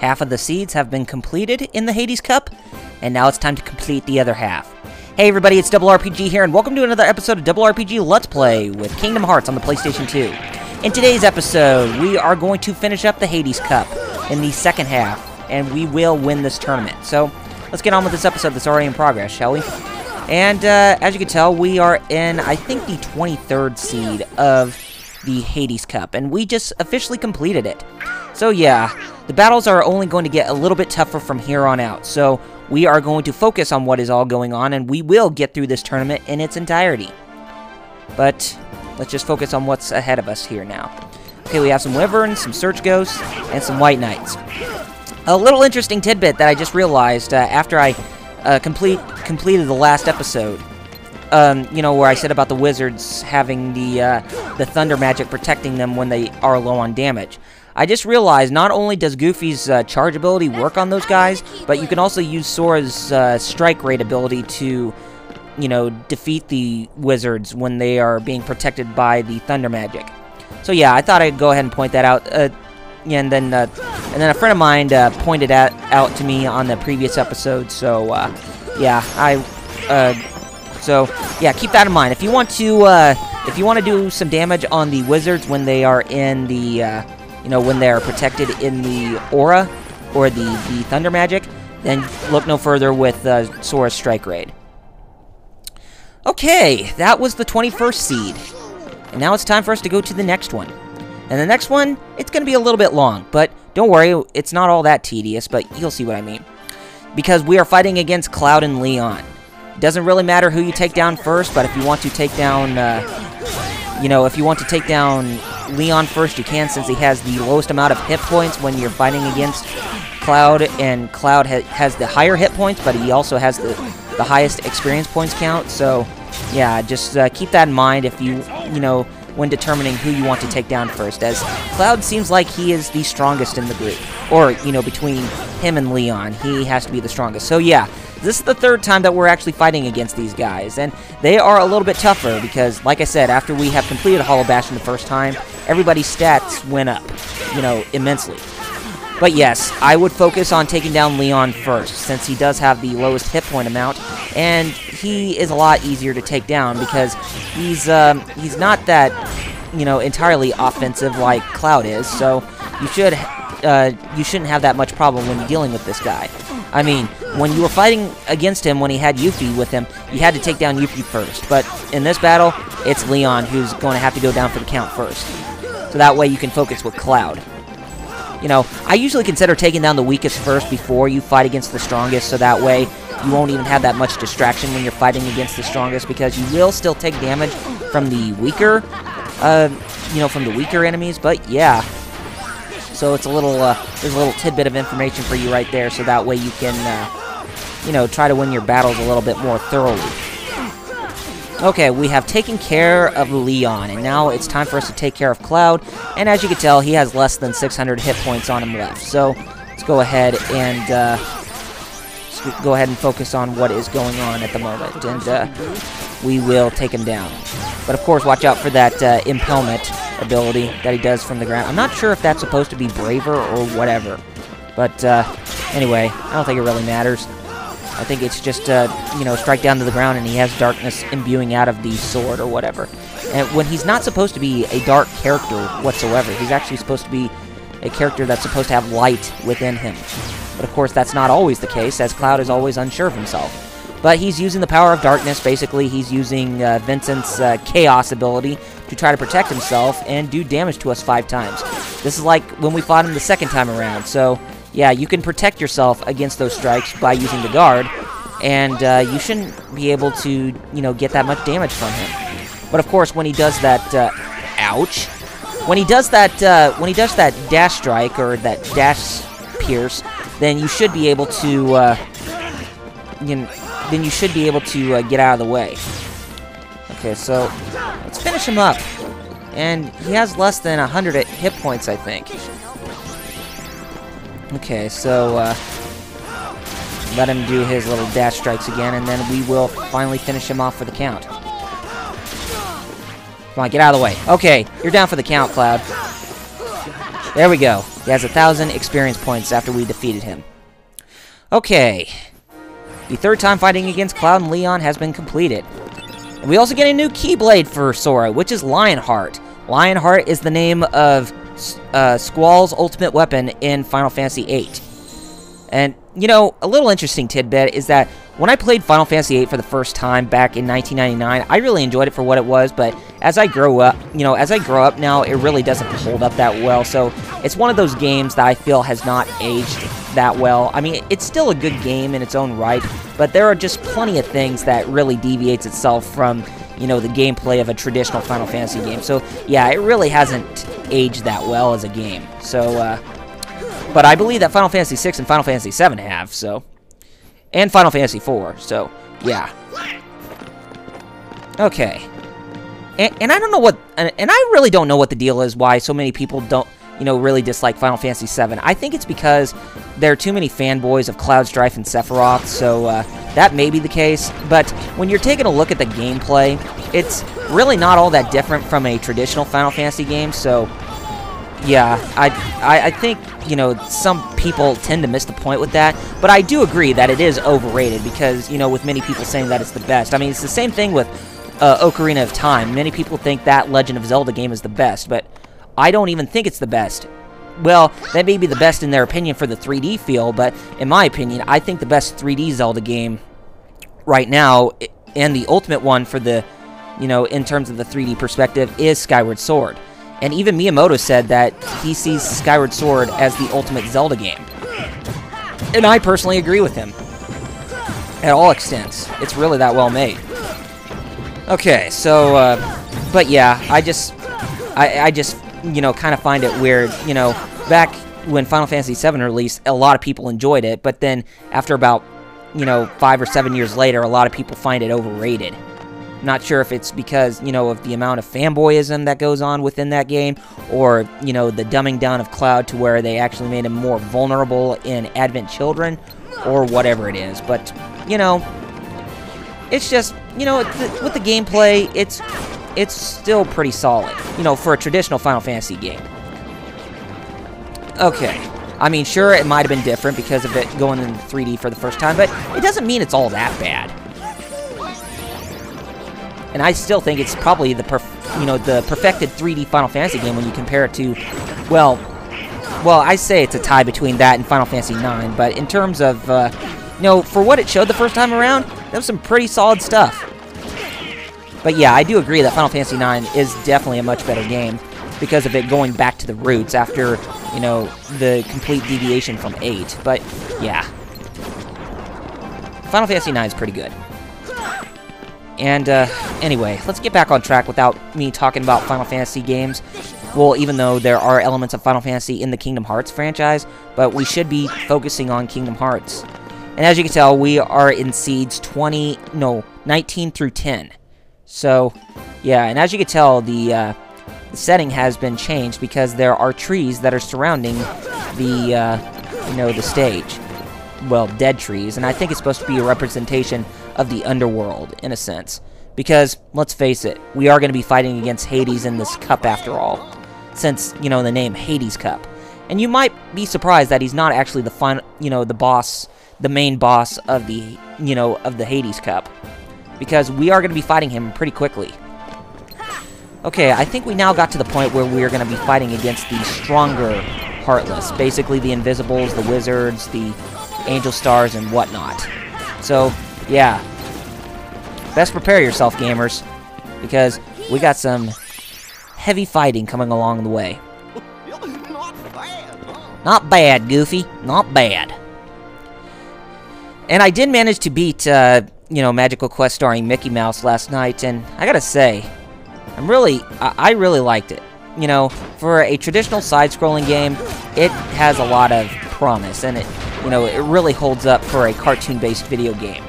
Half of the seeds have been completed in the Hades Cup, and now it's time to complete the other half. Hey everybody, it's RRPG here, and welcome to another episode of RRPG Let's Play with Kingdom Hearts on the PlayStation 2. In today's episode, we are going to finish up the Hades Cup in the second half, and we will win this tournament. So, let's get on with this episode that's already in progress, shall we? And, as you can tell, we are in, I think, the 23rd seed of the Hades Cup, and we just officially completed it. So, yeah, the battles are only going to get a little bit tougher from here on out, so we are going to focus on what is all going on, and we will get through this tournament in its entirety. But let's just focus on what's ahead of us here now. Okay, we have some Wyverns, some Search Ghosts, and some White Knights. A little interesting tidbit that I just realized after I completed the last episode. You know, where I said about the wizards having the thunder magic protecting them when they are low on damage. I just realized not only does Goofy's charge ability work on those guys, but you can also use Sora's strike rate ability to, you know, defeat the wizards when they are being protected by the thunder magic. So yeah, I thought I'd go ahead and point that out. And then a friend of mine pointed out to me on the previous episode. So yeah, So yeah, keep that in mind. If you want to do some damage on the wizards when they are in the you know, when they are protected in the aura or the thunder magic, then look no further with Sora's strike rate. Okay, that was the 21st seed, and now it's time for us to go to the next one. And the next one, it's going to be a little bit long, but don't worry, it's not all that tedious, but you'll see what I mean. Because we are fighting against Cloud and Leon. Doesn't really matter who you take down first, but if you want to take down, you know, if you want to take down Leon first, you can, since he has the lowest amount of hit points when you're fighting against Cloud, and Cloud has the higher hit points, but he also has the highest experience points count. So, yeah, just keep that in mind if you know, when determining who you want to take down first, as Cloud seems like he is the strongest in the group. Or, you know, between him and Leon, he has to be the strongest. So, yeah. This is the third time that we're actually fighting against these guys, and they are a little bit tougher because, like I said, after we have completed Hollow Bastion the first time, everybody's stats went up, you know, immensely. But yes, I would focus on taking down Leon first, since he does have the lowest hit point amount, and he is a lot easier to take down because he's not that, you know, entirely offensive like Cloud is, so you shouldn't have that much problem when you're dealing with this guy. I mean, when you were fighting against him when he had Yuffie with him, you had to take down Yuffie first. But in this battle, it's Leon who's going to have to go down for the count first. So that way you can focus with Cloud. You know, I usually consider taking down the weakest first before you fight against the strongest, so that way you won't even have that much distraction when you're fighting against the strongest, because you will still take damage from the weaker, you know, from the weaker enemies, but yeah. So it's a little, there's a little tidbit of information for you right there, so that way you can, you know, try to win your battles a little bit more thoroughly. Okay, we have taken care of Leon, and now it's time for us to take care of Cloud, and as you can tell, he has less than 600 hit points on him left. So let's go ahead and focus on what is going on at the moment, and we will take him down. But of course, watch out for that impalement ability that he does from the ground. I'm not sure if that's supposed to be braver or whatever, but anyway, I don't think it really matters. I think it's just you know, strike down to the ground, and he has darkness imbuing out of the sword or whatever. And when he's not supposed to be a dark character whatsoever, he's actually supposed to be a character that's supposed to have light within him. But of course, that's not always the case, as Cloud is always unsure of himself. But he's using the power of darkness. Basically, he's using Vincent's chaos ability to try to protect himself and do damage to us 5 times. This is like when we fought him the second time around. So, yeah, you can protect yourself against those strikes by using the guard, and you shouldn't be able to, you know, get that much damage from him. But of course, when he does that, ouch! When he does that dash strike or that dash pierce, then you should be able to, then you should be able to get out of the way. Okay, so let's finish him up. And he has less than 100 hit points, I think. Okay, so let him do his little dash strikes again, and then we will finally finish him off for the count. Come on, get out of the way. Okay, you're down for the count, Cloud. There we go. He has 1,000 experience points after we defeated him. Okay. The third time fighting against Cloud and Leon has been completed. And we also get a new Keyblade for Sora, which is Lionheart. Lionheart is the name of Squall's ultimate weapon in Final Fantasy VIII. And, you know, a little interesting tidbit is that when I played Final Fantasy VIII for the first time back in 1999, I really enjoyed it for what it was, but as I grow up, now, it really doesn't hold up that well. So it's one of those games that I feel has not aged that well. I mean, it's still a good game in its own right, but there are just plenty of things that really deviates itself from, you know, the gameplay of a traditional Final Fantasy game. So, yeah, it really hasn't aged that well as a game. So, but I believe that Final Fantasy VI and Final Fantasy VII have, so. And Final Fantasy IV, so, yeah. Okay. And I don't know what, and I really don't know what the deal is, why so many people don't, you know, really dislike Final Fantasy VII. I think it's because there are too many fanboys of Cloud Strife and Sephiroth, so that may be the case. But when you're taking a look at the gameplay, it's really not all that different from a traditional Final Fantasy game, so yeah, I think, you know, some people tend to miss the point with that, but I do agree that it is overrated because, you know, with many people saying that it's the best. I mean, it's the same thing with Ocarina of Time. Many people think that Legend of Zelda game is the best, but I don't even think it's the best. Well, that may be the best in their opinion for the 3D feel, but in my opinion, I think the best 3D Zelda game right now, and the ultimate one for the, you know, in terms of the 3D perspective, is Skyward Sword. And even Miyamoto said that he sees Skyward Sword as the ultimate Zelda game. And I personally agree with him. At all extents. It's really that well made. Okay, so, but yeah, I just, you know, kind of find it weird. You know, back when Final Fantasy VII released, a lot of people enjoyed it, but then after about, you know, 5 or 7 years later, a lot of people find it overrated. Not sure if it's because, you know, of the amount of fanboyism that goes on within that game, or, you know, the dumbing down of Cloud to where they actually made him more vulnerable in Advent Children, or whatever it is. But, you know, it's just, you know, with the gameplay, it's still pretty solid, you know, for a traditional Final Fantasy game. Okay. I mean, sure, it might have been different because of it going in 3D for the first time, but it doesn't mean it's all that bad. And I still think it's probably the perfected 3D Final Fantasy game when you compare it to, well, I say it's a tie between that and Final Fantasy IX, but in terms of, you know, for what it showed the first time around, that was some pretty solid stuff. But yeah, I do agree that Final Fantasy IX is definitely a much better game because of it going back to the roots after, you know, the complete deviation from 8. But yeah, Final Fantasy IX is pretty good. And, anyway, let's get back on track without me talking about Final Fantasy games. Well, even though there are elements of Final Fantasy in the Kingdom Hearts franchise, but we should be focusing on Kingdom Hearts. And as you can tell, we are in seeds 19 through 10. So, yeah, and as you can tell, the setting has been changed because there are trees that are surrounding the, you know, the stage. Well, dead trees, and I think it's supposed to be a representation of the underworld, in a sense. Because, let's face it, we are going to be fighting against Hades in this cup after all. Since, you know, the name Hades Cup. And you might be surprised that he's not actually the final, you know, the boss, the main boss of the, you know, of the Hades Cup. Because we are going to be fighting him pretty quickly. Okay, I think we now got to the point where we are going to be fighting against the stronger Heartless. Basically the Invisibles, the Wizards, the Angel Stars, and whatnot. So, yeah. Best prepare yourself, gamers. Because we got some heavy fighting coming along the way. Not bad, Goofy. Not bad. And I did manage to beat, you know, Magical Quest starring Mickey Mouse last night, and I gotta say, I really liked it. You know, for a traditional side-scrolling game, it has a lot of promise, and it, you know, it really holds up for a cartoon-based video game.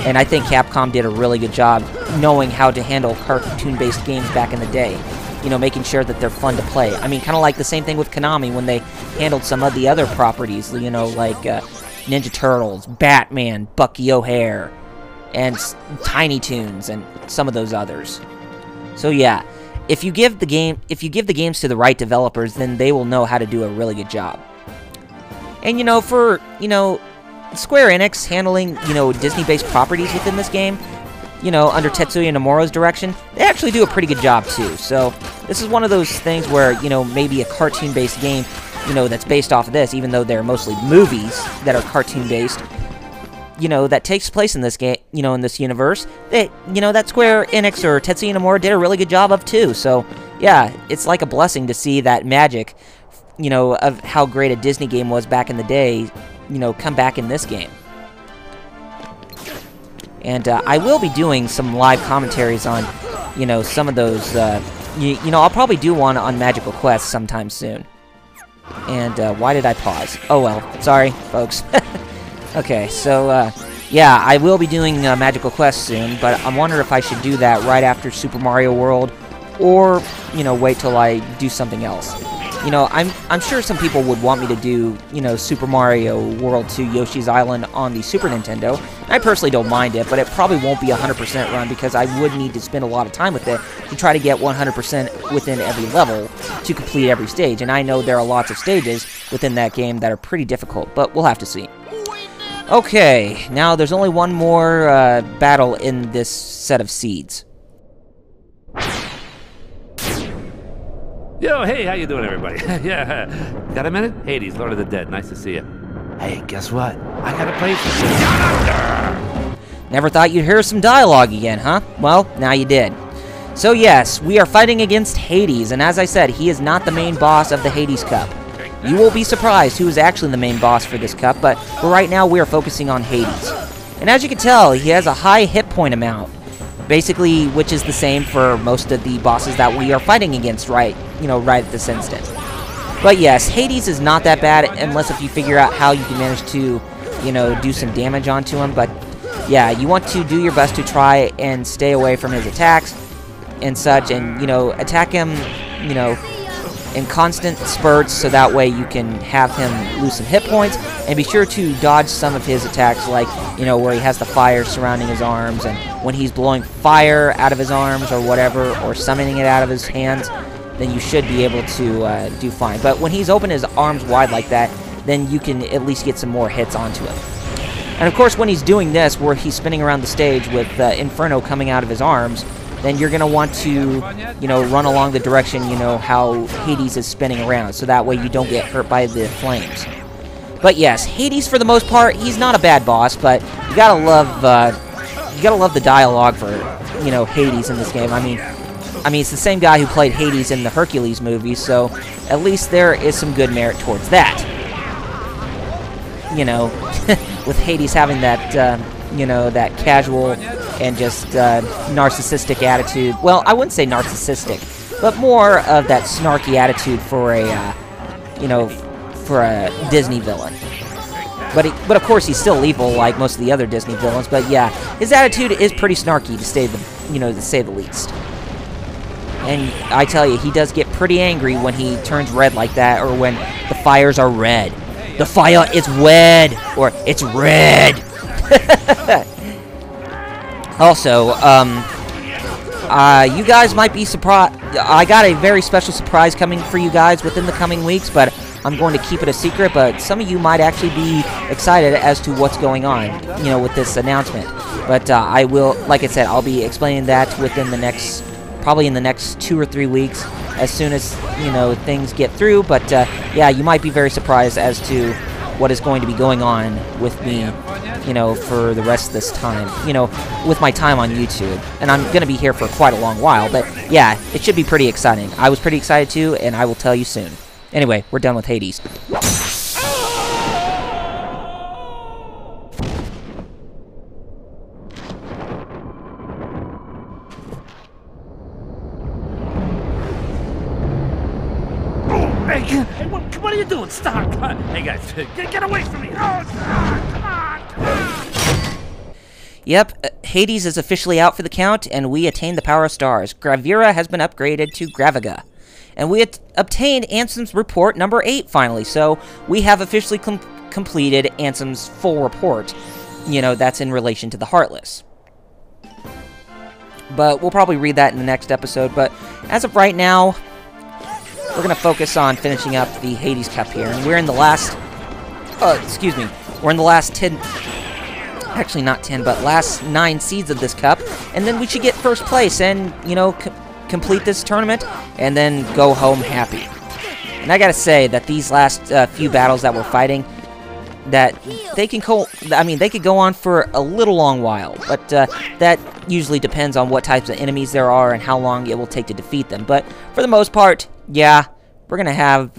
And I think Capcom did a really good job knowing how to handle cartoon-based games back in the day. You know, making sure that they're fun to play. I mean, kind of like the same thing with Konami when they handled some of the other properties, you know, like Ninja Turtles, Batman, Bucky O'Hare, and Tiny Toons, and some of those others. So yeah, if you give the games to the right developers, then they will know how to do a really good job. And, for, Square Enix handling, Disney-based properties within this game, under Tetsuya Nomura's direction, they actually do a pretty good job, too. So, this is one of those things where, maybe a cartoon-based game, that's based off of this, even though they're mostly movies that are cartoon-based, that takes place in this game, in this universe, that Square Enix or Tetsuya Nomura did a really good job of, too. So, yeah, it's like a blessing to see that magic, of how great a Disney game was back in the day, come back in this game. And I will be doing some live commentaries on, some of those, I'll probably do one on Magical Quest sometime soon. And why did I pause? Oh well, sorry, folks. Okay, so, yeah, I will be doing Magical Quest soon, but I'm wondering if I should do that right after Super Mario World, or, wait till I do something else. I'm sure some people would want me to do, Super Mario World 2 Yoshi's Island on the Super Nintendo. I personally don't mind it, but it probably won't be a 100% run because I would need to spend a lot of time with it to try to get 100% within every level to complete every stage. And I know there are lots of stages within that game that are pretty difficult, but we'll have to see. Okay, now there's only one more battle in this set of seeds. Yo, hey, how you doing, everybody? Yeah, got a minute? Hades, Lord of the Dead, nice to see you. Hey, guess what? I got a place down under. Never thought you'd hear some dialogue again, huh? Well, now you did. So yes, we are fighting against Hades, and as I said, he is not the main boss of the Hades Cup. You will be surprised who is actually the main boss for this cup, but for right now, we are focusing on Hades. And as you can tell, he has a high hit point amount. Basically, which is the same for most of the bosses that we are fighting against right at this instant. But yes, Hades is not that bad unless if you figure out how you can manage to, do some damage onto him. But yeah, you want to do your best to try and stay away from his attacks and such, and, attack him, in constant spurts, so that way you can have him lose some hit points, and be sure to dodge some of his attacks, like, where he has the fire surrounding his arms, and when he's blowing fire out of his arms or whatever, or summoning it out of his hands, then you should be able to do fine. But when he's open his arms wide like that, then you can at least get some more hits onto him. And of course, when he's doing this, where he's spinning around the stage with Inferno coming out of his arms, then you're going to want to, run along the direction, how Hades is spinning around, so that way you don't get hurt by the flames. But yes, Hades, for the most part, he's not a bad boss, but you gotta love the dialogue for, Hades in this game. I mean, it's the same guy who played Hades in the Hercules movie, so at least there is some good merit towards that. With Hades having that, that casual and just narcissistic attitude. Well, I wouldn't say narcissistic, but more of that snarky attitude for a Disney villain. But of course he's still evil like most of the other Disney villains. But yeah, his attitude is pretty snarky to say the least. And I tell you, he does get pretty angry when he turns red like that, or when the fires are red. The fire is red, or it's red. Also, you guys might be surprised. I got a very special surprise coming for you guys within the coming weeks, but I'm going to keep it a secret. But some of you might actually be excited as to what's going on, with this announcement. But I will, like I said, I'll be explaining that within the next, probably in the next 2 or 3 weeks, as soon as, things get through. But yeah, you might be very surprised as to what is going to be going on with me, for the rest of this time, with my time on YouTube. And I'm going to be here for quite a long while, but yeah, it should be pretty exciting. I was pretty excited too, and I will tell you soon. Anyway, we're done with Hades. Hey, what are you doing? Stop! Hey guys, get away from me! Oh, come on! Yep, Hades is officially out for the count, and we attained the power of stars. Gravira has been upgraded to Graviga. And we obtained Ansem's report number 8 finally, so we have officially completed Ansem's full report. That's in relation to the Heartless. But we'll probably read that in the next episode. But as of right now, we're going to focus on finishing up the Hades Cup here. And we're in the last... excuse me. We're in the last 10... Actually, not 10, but last 9 seeds of this cup. And then we should get first place and, you know, complete this tournament. And then go home happy. And I gotta say that these last few battles that we're fighting, that they can they could go on for a little long while, but that usually depends on what types of enemies there are and how long it will take to defeat them. But for the most part, yeah, we're gonna have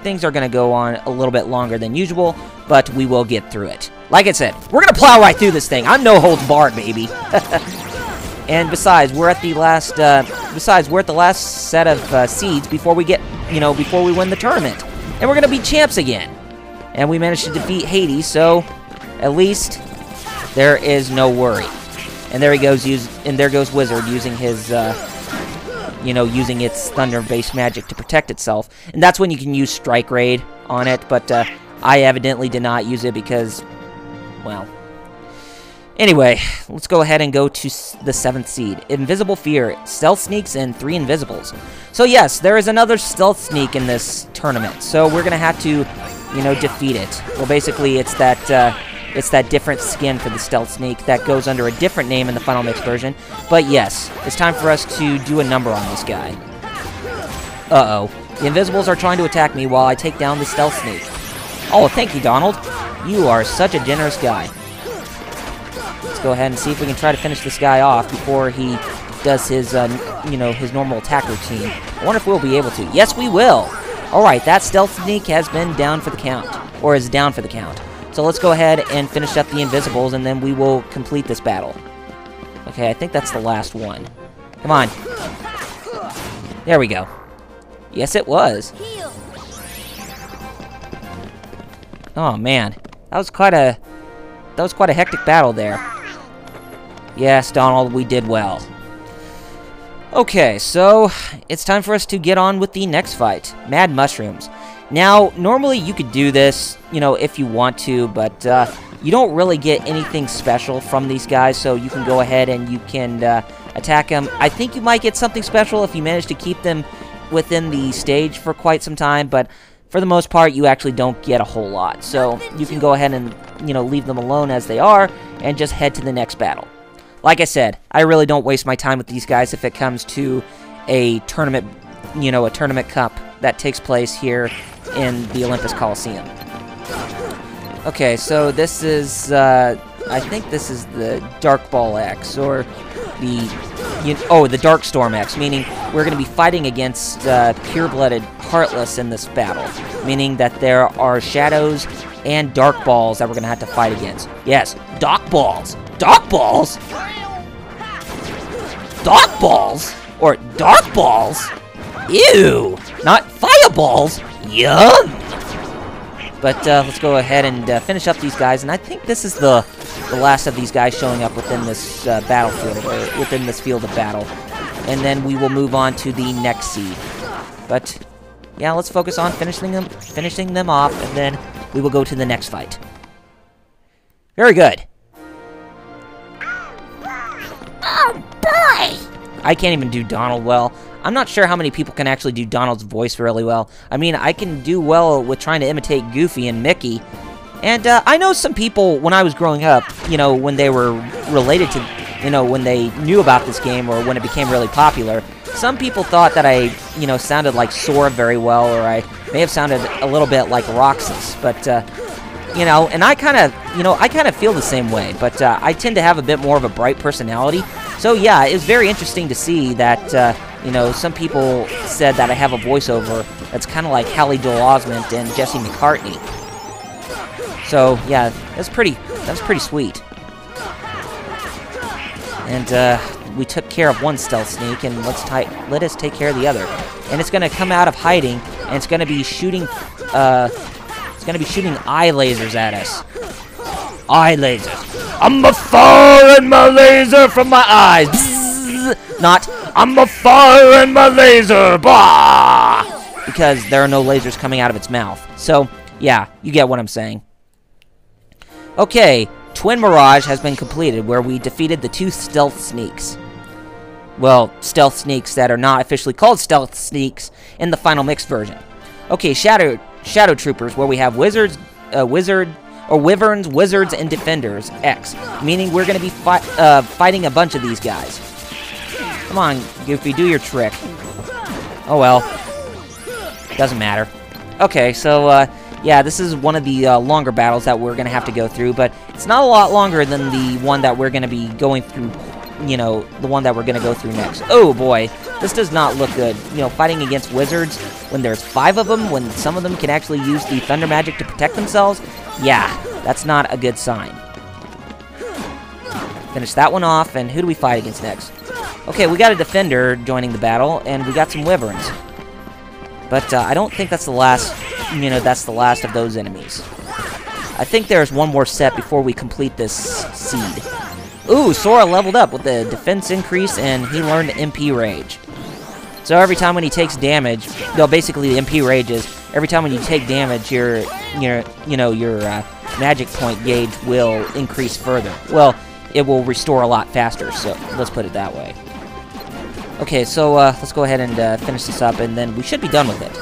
things are gonna go on a little bit longer than usual, but we will get through it. Like I said, we're gonna plow right through this thing. I'm no holds barred, baby. And besides, we're at the last. We're at the last set of seeds before we get, before we win the tournament, and we're gonna be champs again. And we managed to defeat Hades, so at least there is no worry. And there he goes, and there goes Wizard using his, using its thunder-based magic to protect itself. And that's when you can use Strike Raid on it. But I evidently did not use it because, well. Anyway, let's go ahead and go to the 7th seed. Invisible Fear, Stealth Sneaks, and 3 Invisibles. So yes, there is another Stealth Sneak in this tournament. So we're going to have to, defeat it. Well, basically, it's that different skin for the Stealth Sneak that goes under a different name in the Final Mix version. But yes, it's time for us to do a number on this guy. Uh-oh. The Invisibles are trying to attack me while I take down the Stealth Sneak. Oh, thank you, Donald. You are such a generous guy. Let's go ahead and see if we can try to finish this guy off before he does his, his normal attack routine. I wonder if we'll be able to. Yes, we will! Alright, that Stealth Sneak has been down for the count. Or is down for the count. So let's go ahead and finish up the Invisibles, and then we will complete this battle. Okay, I think that's the last one. Come on. There we go. Yes, it was. Oh, man. That was quite a hectic battle there. Yes, Donald, we did well. Okay, so it's time for us to get on with the next fight. Mad Mushrooms. Now, normally you could do this, if you want to, but you don't really get anything special from these guys, so you can go ahead and you can attack them. I think you might get something special if you manage to keep them within the stage for quite some time, but for the most part, you actually don't get a whole lot. So you can go ahead and, leave them alone as they are and just head to the next battle. Like I said, I really don't waste my time with these guys if it comes to a tournament, a tournament cup that takes place here in the Olympus Coliseum. Okay, so this is, I think this is the Dark Ball X, or the Dark Storm X, meaning we're going to be fighting against pure-blooded Heartless in this battle, meaning that there are shadows and dark balls that we're going to have to fight against. Yes, dark balls! Dark balls? Dark balls? Or dark balls? Ew! Not fireballs! Yum! But let's go ahead and finish up these guys, and I think this is the last of these guys showing up within this battlefield, or within this field of battle. And then we will move on to the next seed. But yeah, let's focus on finishing them off, and then we will go to the next fight. Very good. Oh boy! I can't even do Donald well. I'm not sure how many people can actually do Donald's voice really well. I mean, I can do well with trying to imitate Goofy and Mickey. And I know some people, when I was growing up, when they were related to, when they knew about this game or when it became really popular, some people thought that I, sounded like Sora very well, or I may have sounded a little bit like Roxas. But, and I kind of feel the same way. But I tend to have a bit more of a bright personality. So, yeah, it was very interesting to see that, some people said that I have a voiceover that's kind of like Hallie Joel Osment and Jesse McCartney. So, yeah, that's pretty sweet. And we took care of one Stealth Sneak, and let us take care of the other. And it's going to come out of hiding, and it's going to be shooting eye lasers at us. Eye lasers. I'm a firing my laser from my eyes. Bzzz. Not, I'm a firing my laser. Bah! Because there are no lasers coming out of its mouth. So, yeah, you get what I'm saying. Okay, Twin Mirage has been completed, where we defeated the 2 Stealth Sneaks. well, stealth sneaks that are not officially called stealth sneaks in the final mixed version. Okay, Shadow Troopers, where we have wyverns, wizards, and defenders, X, meaning we're going to be fighting a bunch of these guys. Come on, Goofy, do your trick. Oh well, doesn't matter. Okay, so yeah, this is one of the longer battles that we're going to have to go through, but it's not a lot longer than the one that we're going to be going through, you know, the one that we're going to go through next. Oh boy, this does not look good. You know, fighting against wizards when there's 5 of them, when some of them can actually use the thunder magic to protect themselves, yeah, that's not a good sign. Finish that one off, and who do we fight against next? Okay, we got a defender joining the battle, and we got some wyverns. But I don't think that's the last, you know, that's the last of those enemies. I think there's one more set before we complete this seed. Ooh, Sora leveled up with the defense increase, and he learned MP Rage. So every time when he takes damage, no, basically the MP Rage is every time when you take damage, your magic point gauge will increase further. Well, it will restore a lot faster. So let's put it that way. Okay, so let's go ahead and finish this up, and then we should be done with it.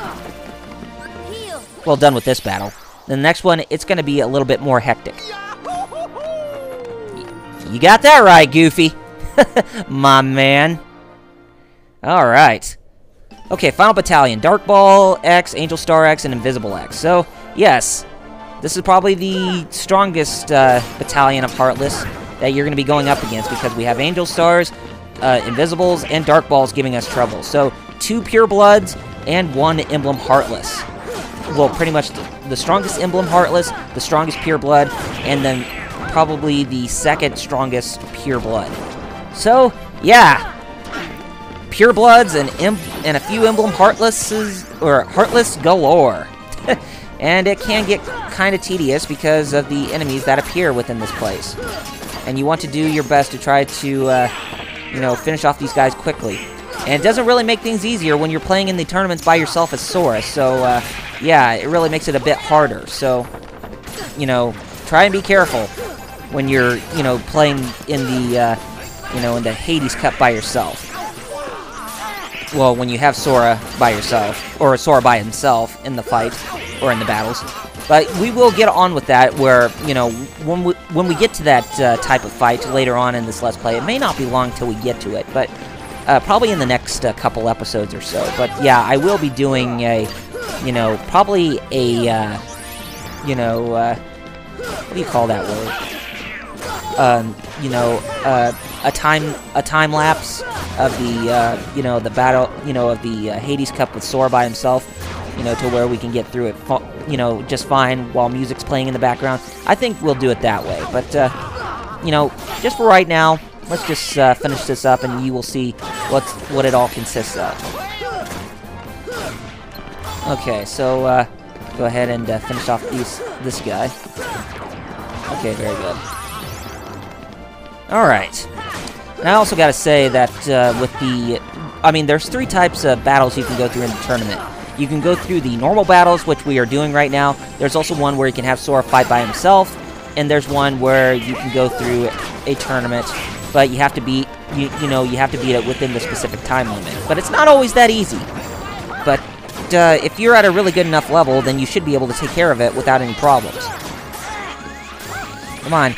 Well, done with this battle. Then the next one, it's going to be a little bit more hectic. You got that right, Goofy. My man. Alright. Okay, Final Battalion. Dark Ball X, Angel Star X, and Invisible X. So, yes, this is probably the strongest battalion of Heartless that you're going to be going up against, because we have Angel Stars, Invisibles, and Dark Balls giving us trouble. So, 2 Pure Bloods and 1 Emblem Heartless. Well, pretty much the strongest Emblem Heartless, the strongest Pure Blood, and then probably the second strongest Pure Blood. So, yeah. Pure Bloods and a few Emblem Heartlesses, or Heartless galore. And it can get kind of tedious because of the enemies that appear within this place. And you want to do your best to try to, you know, finish off these guys quickly. And it doesn't really make things easier when you're playing in the tournaments by yourself as Sora. So, yeah, it really makes it a bit harder. So, you know, try and be careful when you're, you know, playing in the, you know, in the Hades Cup by yourself. Well, when you have Sora by yourself, or Sora by himself in the fight, or in the battles. But we will get on with that, where, you know, when we get to that type of fight later on in this Let's Play, it may not be long till we get to it, but probably in the next couple episodes or so. But yeah, I will be doing a, you know, probably a, you know, what do you call that word? You know, a time lapse of the, you know, the battle, you know, of the Hades Cup with Sora by himself, you know, to where we can get through it, you know, just fine while music's playing in the background. I think we'll do it that way, but, you know, just for right now, let's just finish this up, and you will see what it all consists of. Okay, so go ahead and finish off this guy. Okay, very good. Alright. And I also gotta say that with the... I mean, there's 3 types of battles you can go through in the tournament. You can go through the normal battles, which we are doing right now. There's also one where you can have Sora fight by himself. And there's one where you can go through a tournament, but you have to beat, you know, you have to beat it within the specific time limit. But it's not always that easy. But if you're at a really good enough level, then you should be able to take care of it without any problems. Come on.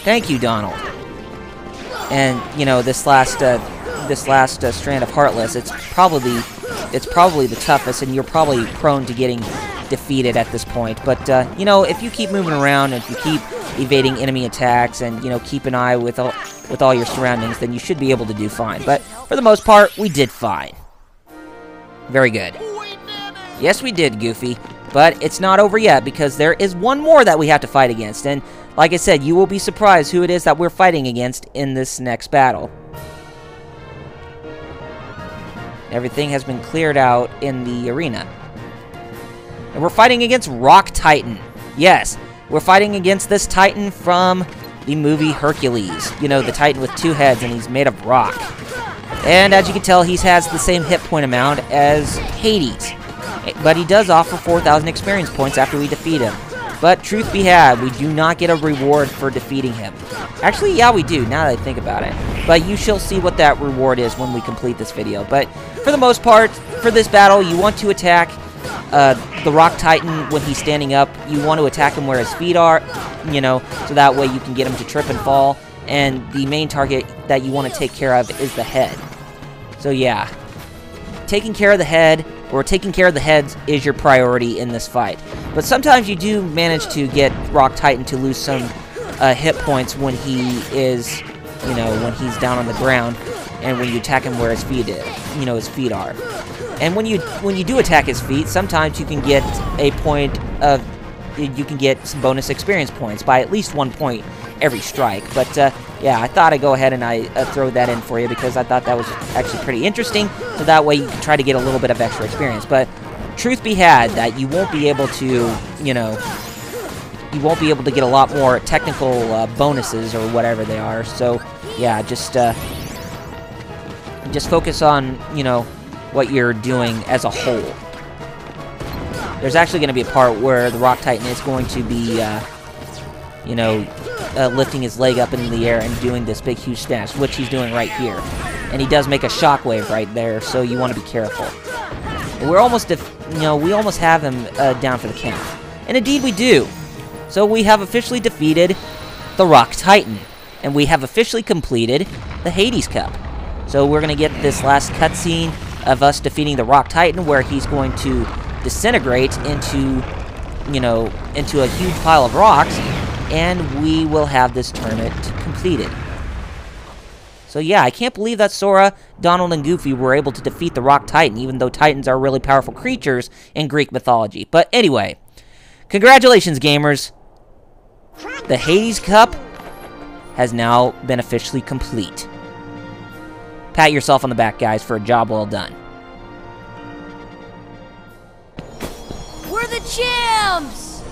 Thank you, Donald. And, you know, this last strand of Heartless, it's probably the toughest, and you're probably prone to getting defeated at this point. But, you know, if you keep moving around, and if you keep evading enemy attacks, and, you know, keep an eye with all your surroundings, then you should be able to do fine. But, for the most part, we did fine. Very good. Yes, we did, Goofy. But it's not over yet, because there is one more that we have to fight against, and like I said, you will be surprised who it is that we're fighting against in this next battle. Everything has been cleared out in the arena. And we're fighting against Rock Titan. Yes, we're fighting against this Titan from the movie Hercules. You know, the Titan with 2 heads, and he's made of rock. And as you can tell, he has the same hit point amount as Hades. But he does offer 4,000 experience points after we defeat him. But truth be had, we do not get a reward for defeating him. Actually, yeah, we do, now that I think about it. But you shall see what that reward is when we complete this video. But for the most part, for this battle, you want to attack the Rock Titan when he's standing up. You want to attack him where his feet are, you know, so that way you can get him to trip and fall. And the main target that you want to take care of is the head. So yeah, taking care of the head, or taking care of the heads, is your priority in this fight. But sometimes you do manage to get Rock Titan to lose some hit points when he is, you know, when he's down on the ground, and when you attack him where his feet is, you know, his feet are. And when you do attack his feet, sometimes you can get a point of, you can get some bonus experience points by at least 1 point every strike. But yeah, I thought I'd go ahead and I throw that in for you because I thought that was actually pretty interesting. So that way you can try to get a little bit of extra experience. But truth be had, that you won't be able to, you know, you won't be able to get a lot more technical bonuses or whatever they are. So yeah, just focus on, you know, what you're doing as a whole. There's actually going to be a part where the Rock Titan is going to be, you know, lifting his leg up into the air and doing this big, huge smash, which he's doing right here. And he does make a shockwave right there, so you want to be careful. But we're almost, you know, we almost have him down for the count. And indeed we do. So we have officially defeated the Rock Titan. And we have officially completed the Hades Cup. So we're going to get this last cutscene of us defeating the Rock Titan, where he's going to disintegrate into, you know, into a huge pile of rocks, and we will have this tournament completed. So yeah, I can't believe that Sora, Donald, and Goofy were able to defeat the Rock Titan, even though Titans are really powerful creatures in Greek mythology. But anyway, congratulations, gamers. The Hades Cup has now been officially complete. Pat yourself on the back, guys, for a job well done. We're the champs!